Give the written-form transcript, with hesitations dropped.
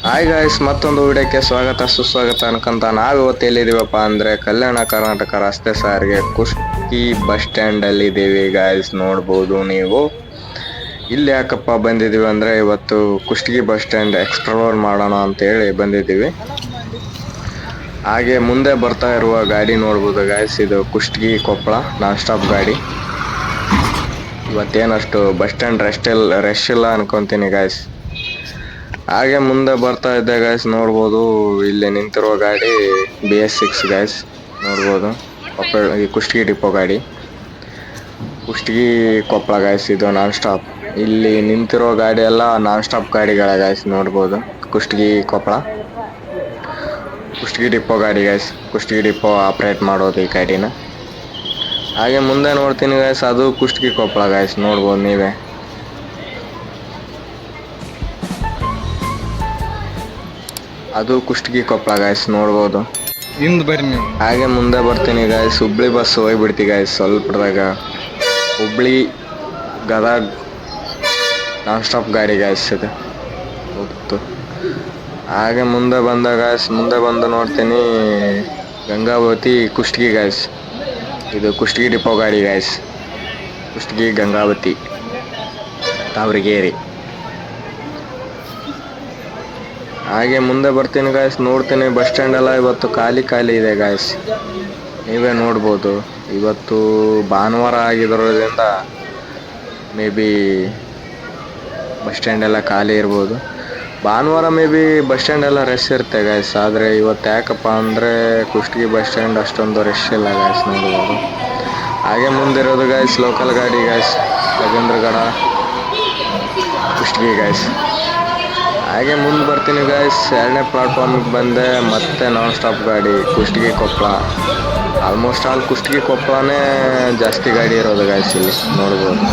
Hi guys, ಮತ್ತೊಂದು ವಿಡಿಯೋಕ್ಕೆ ಸ್ವಾಗತ ಸುಸ್ವಾಗತ ಅನ್ಕೊಂತ ನಾವಿವತ್ತು ಎಲ್ಲಿದ್ದೀವಪ್ಪ ಅಂದರೆ ಕಲ್ಯಾಣ ಕರ್ನಾಟಕ ರಸ್ತೆ ಸಾರಿಗೆ ಕುಷ್ಟಗಿ ಬಸ್ ಸ್ಟ್ಯಾಂಡಲ್ಲಿ ಇದ್ದೀವಿ ಗಾಯ್ಸ್. ನೋಡ್ಬೋದು ನೀವು. ಇಲ್ಲಿ ಯಾಕಪ್ಪ ಬಂದಿದ್ದೀವಿ ಅಂದರೆ ಇವತ್ತು ಕುಷ್ಟಗಿ ಬಸ್ ಸ್ಟ್ಯಾಂಡ್ ಎಕ್ಸ್ಪ್ಲೋರ್ ಮಾಡೋಣ ಅಂತೇಳಿ ಬಂದಿದ್ದೀವಿ. ಹಾಗೆ ಮುಂದೆ ಬರ್ತಾ ಇರುವ ಗಾಡಿ ನೋಡ್ಬೋದು ಗಾಯ್ಸ್, ಇದು ಕುಷ್ಟಗಿ ಕೊಪ್ಪಳ ನಾನ್ ಸ್ಟಾಪ್ ಗಾಡಿ. ಇವತ್ತೇನಷ್ಟು ಬಸ್ ಸ್ಟ್ಯಾಂಡ್ ರಶ್ ಇಲ್ಲ ಅನ್ಕೊಂತೀನಿ ಗಾಯ್ಸ್. ಹಾಗೆ ಮುಂದೆ ಬರ್ತಾ ಇದ್ದೆ ಗಾಯ್ಸ್, ನೋಡ್ಬೋದು ಇಲ್ಲಿ ನಿಂತಿರುವ ಗಾಡಿ BS6 ಗಾಯ್ಸ್. ನೋಡ್ಬೋದು ಕುಷ್ಟಗಿ ಡಿಪೋ ಗಾಡಿ, ಕುಷ್ಟಗಿ ಕೊಪ್ಪಳ ಗಾಯ್ಸ್. ಇದು ನಾನ್ ಸ್ಟಾಪ್. ಇಲ್ಲಿ ನಿಂತಿರೋ ಗಾಡಿ ಎಲ್ಲ ನಾನ್ ಸ್ಟಾಪ್ ಗಾಡಿಗಳ ಗಾಯ್ಸ್. ನೋಡ್ಬೋದು ಕುಷ್ಟಗಿ ಕೊಪ್ಪಳ, ಕುಷ್ಟಗಿ ಡಿಪೋ ಗಾಡಿ ಗಾಯ್ಸ್. ಕುಷ್ಟಗಿ ಡಿಪೋ ಆಪ್ರೇಟ್ ಮಾಡೋದು ಈ ಗಾಡಿನ. ಹಾಗೆ ಮುಂದೆ ನೋಡ್ತೀನಿ ಗಾಯ್ಸ್, ಅದು ಕುಷ್ಟಗಿ ಕೊಪ್ಪಳ ಗಾಯ್ಸ್. ನೋಡ್ಬೋದು ನೀವೇ, ಅದು ಕುಷ್ಟಗಿ ಕೊಪ್ಪಳ ಗಾಯ್ಸ್. ನೋಡ್ಬೋದು ಹಿಂದ್ ಬರ್ರಿ ನೀವು. ಹಾಗೆ ಮುಂದೆ ಬರ್ತೀನಿ ಗಾಯ್ಸ್, ಹುಬ್ಳಿ ಬಸ್ ಹೋಗ್ಬಿಡ್ತಿ ಗಾಯ್ಸ್ ಸ್ವಲ್ಪದಾಗ. ಹುಬ್ಳಿ ಗದಗ ನಾನ್ ಸ್ಟಾಪ್ ಗಾಡಿ ಗಾಯ್ಸ್ ಇದು ಹೋಗ್ತು. ಹಾಗೆ ಮುಂದೆ ಬಂದ ಗಾಯ್ಸ್, ಮುಂದೆ ಬಂದು ನೋಡ್ತೀನಿ ಗಂಗಾವತಿ ಕುಷ್ಟಗಿ ಗಾಯ್ಸ್. ಇದು ಕುಷ್ಟಗಿ ಡಿಪೋ ಗಾಡಿ ಗಾಯ್ಸ್. ಕುಷ್ಟಗಿ ಗಂಗಾವತಿ ತಾವರಿಗೇರಿ. ಹಾಗೆ ಮುಂದೆ ಬರ್ತೀನಿ ಗಾಯ್ಸ್, ನೋಡ್ತೀನಿ ಬಸ್ ಸ್ಟ್ಯಾಂಡ್ ಎಲ್ಲ ಇವತ್ತು ಖಾಲಿ ಇದೆ ಗಾಯ್ಸ್. ನೀವೇ ನೋಡ್ಬೋದು. ಇವತ್ತು ಭಾನುವಾರ ಆಗಿರೋದ್ರಿಂದ ಮೇ ಬಿ ಬಸ್ ಸ್ಟ್ಯಾಂಡ್ ಎಲ್ಲ ಖಾಲಿ ಇರ್ಬೋದು. ಭಾನುವಾರ ಮೇ ಬಿ ಬಸ್ ಸ್ಟ್ಯಾಂಡ್ ಎಲ್ಲ ರಶ್ ಇರುತ್ತೆ ಗಾಯ್ಸ್. ಆದರೆ ಇವತ್ತು ಯಾಕಪ್ಪ ಅಂದರೆ ಕುಷ್ಟಗಿ ಬಸ್ ಸ್ಟ್ಯಾಂಡ್ ಅಷ್ಟೊಂದು ರಶ್ ಇಲ್ಲ ಗಾಯ್ಸ್. ನೋಡ್ಬೋದು. ಹಾಗೆ ಮುಂದಿರೋದು ಗಾಯ್ಸ್ ಲೋಕಲ್ ಗಾಡಿ ಗಾಯ್ಸ್, ರಾಜೇಂದ್ರಗಡ ಕುಷ್ಟಗಿ ಗಾಯ್ಸ್. ಹಾಗೆ ಮುಂದೆ ಬರ್ತೀನಿ ಗಾಯ್ಸ್, 2ನೇ ಪ್ಲಾಟ್ಫಾರ್ಮಿಗೆ ಬಂದೆ. ಮತ್ತೆ ನಾನ್ ಸ್ಟಾಪ್ ಗಾಡಿ ಕುಷ್ಟಗಿ ಕೊಪ್ಪಳ. ಆಲ್ಮೋಸ್ಟ್ ಆಲ್ ಕುಷ್ಟಗಿ ಕೊಪ್ಪಳನೇ ಜಾಸ್ತಿ ಗಾಡಿ ಇರೋದು ಗಾಯ್ಸ್ ಇಲ್ಲಿ. ನೋಡ್ಬೋದು